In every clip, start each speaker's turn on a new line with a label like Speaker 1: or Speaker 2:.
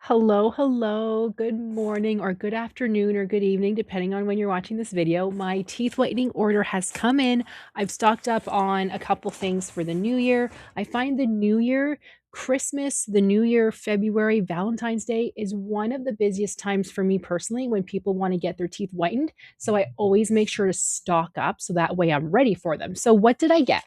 Speaker 1: Hello, hello, good morning or good afternoon or good evening, depending on when you're watching this video. My teeth whitening order has come in. I've stocked up on a couple things for the new year. I find the new year, Christmas, the new year, February, Valentine's Day is one of the busiest times for me personally when people want to get their teeth whitened. So I always make sure to stock up so that way I'm ready for them. So what did I get?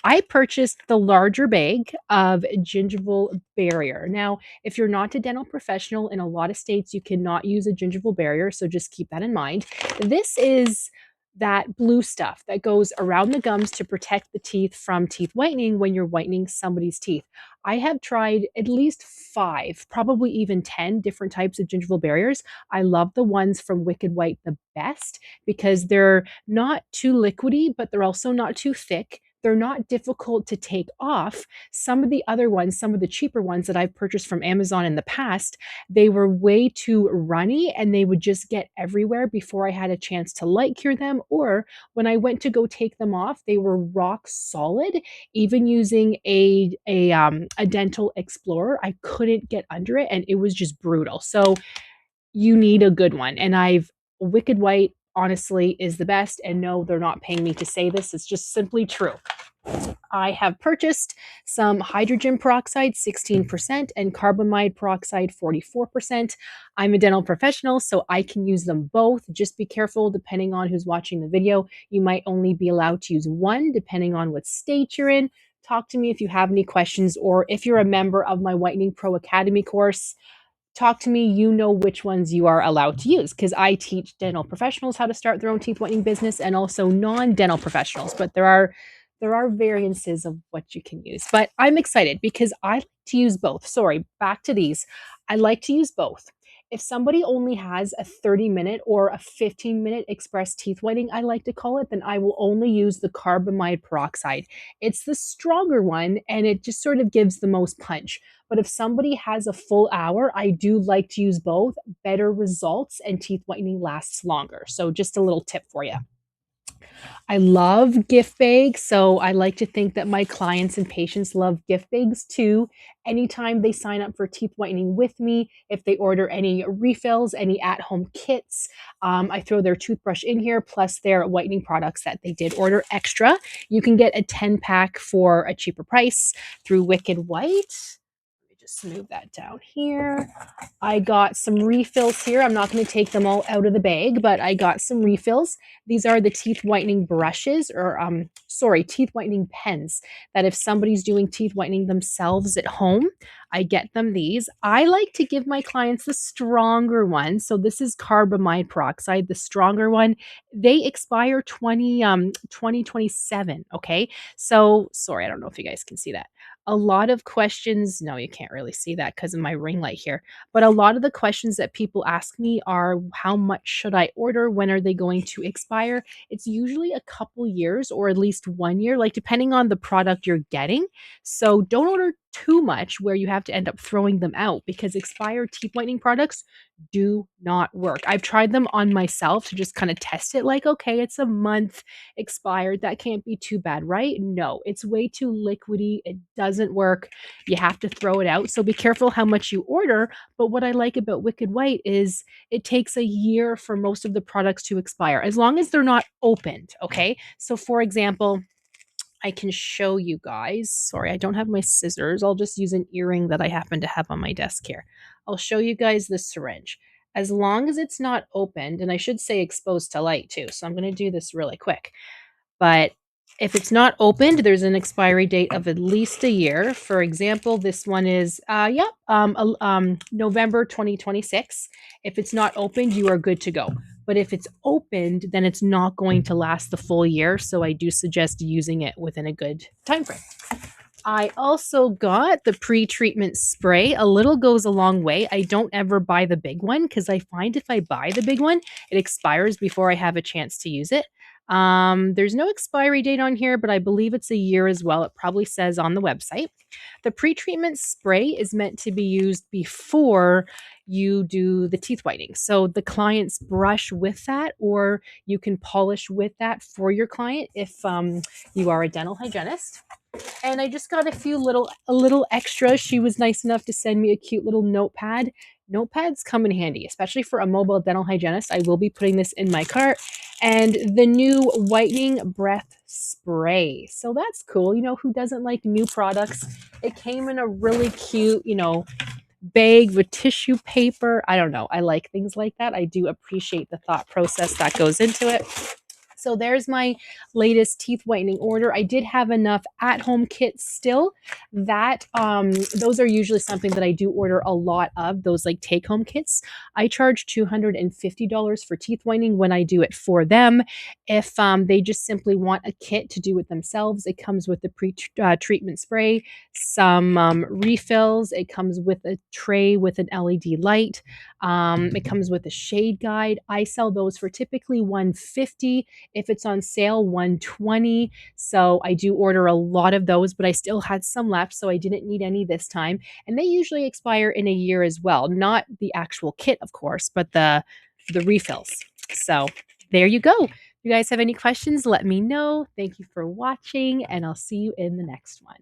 Speaker 1: I purchased the larger bag of gingival barrier. Now, if you're not a dental professional, in a lot of states, you cannot use a gingival barrier, so just keep that in mind. This is that blue stuff that goes around the gums to protect the teeth from teeth whitening when you're whitening somebody's teeth. I have tried at least 5, probably even 10 different types of gingival barriers. I love the ones from Wicked White the best because they're not too liquidy, but they're also not too thick. They're not difficult to take off. Some of the other ones, some of the cheaper ones that I've purchased from Amazon in the past, they were way too runny and they would just get everywhere before I had a chance to light cure them. Or when I went to go take them off, they were rock solid. Even using a dental explorer, I couldn't get under it and it was just brutal. So you need a good one. And Wicked White honestly is the best. And no, they're not paying me to say this. It's just simply true. I have purchased some hydrogen peroxide, 16%, and carbamide peroxide, 44%. I'm a dental professional, so I can use them both. Just be careful, depending on who's watching the video. You might only be allowed to use one, depending on what state you're in. Talk to me if you have any questions, or if you're a member of my Whitening Pro Academy course, talk to me. You know which ones you are allowed to use because I teach dental professionals how to start their own teeth whitening business and also non-dental professionals, but there are variances of what you can use. But I'm excited because I like to use both. Sorry, back to these. I like to use both. If somebody only has a 30-minute or a 15-minute express teeth whitening, I like to call it, then I will only use the carbamide peroxide. It's the stronger one and it just sort of gives the most punch. But if somebody has a full hour, I do like to use both. Better results and teeth whitening lasts longer. So just a little tip for you. I love gift bags, so I like to think that my clients and patients love gift bags too. Anytime they sign up for teeth whitening with me, if they order any refills, any at-home kits, I throw their toothbrush in here plus their whitening products that they did order extra. You can get a 10-pack for a cheaper price through Wicked White. Let me just move that down here. I got some refills here. I'm not going to take them all out of the bag, but I got some refills. These are the teeth whitening brushes, or teeth whitening pens, that if somebody's doing teeth whitening themselves at home, I get them these. I like to give my clients the stronger one. So this is carbamide peroxide, the stronger one. They expire 2027, okay? So sorry, I don't know if you guys can see that. A lot of questions, no, you can't really see that because of my ring light here. But a lot of the questions that people ask me are, how much should I order? When are they going to expire? It's usually a couple years or at least 1 year, like depending on the product you're getting. So don't order too much where you have to end up throwing them out because expired teeth whitening products do not work. I've tried them on myself to just kind of test it, like, okay, it's a month expired. That can't be too bad, right? No, it's way too liquidy. It doesn't work. You have to throw it out. So be careful how much you order. But what I like about Wicked White is it takes a year for most of the products to expire, as long as they're not opened. Okay. So, for example, I can show you guys. Sorry, I don't have my scissors. I'll just use an earring that I happen to have on my desk here. I'll show you guys the syringe. As long as it's not opened, and I should say exposed to light too. So I'm going to do this really quick. But if it's not opened, there's an expiry date of at least a year. For example, this one is November 2026. If it's not opened, you are good to go. But if it's opened, then it's not going to last the full year. So I do suggest using it within a good time frame. I also got the pre-treatment spray. A little goes a long way. I don't ever buy the big one because I find if I buy the big one, it expires before I have a chance to use it. There's no expiry date on here, but I believe it's a year as well. It probably says on the website. The pre-treatment spray is meant to be used before you do the teeth whitening. So the clients brush with that, or you can polish with that for your client if you are a dental hygienist. And I just got a little extra. She was nice enough to send me a cute little notepad. Notepads come in handy, especially for a mobile dental hygienist. I will be putting this in my cart. And the new whitening breath spray. So that's cool. You know, who doesn't like new products? It came in a really cute, bag with tissue paper. I don't know. I like things like that. I do appreciate the thought process that goes into it. So there's my latest teeth whitening order. I did have enough at-home kits still. That those are usually something that I do order a lot of. Those like take-home kits. I charge $250 for teeth whitening when I do it for them. If they just simply want a kit to do it themselves, it comes with the pre-treatment spray, some refills. It comes with a tray with an LED light. It comes with a shade guide. I sell those for typically $150. If it's on sale, $120. So I do order a lot of those, but I still had some left, so I didn't need any this time. And they usually expire in a year as well. Not the actual kit, of course, but the refills. So there you go. If you guys have any questions, let me know. Thank you for watching, and I'll see you in the next one.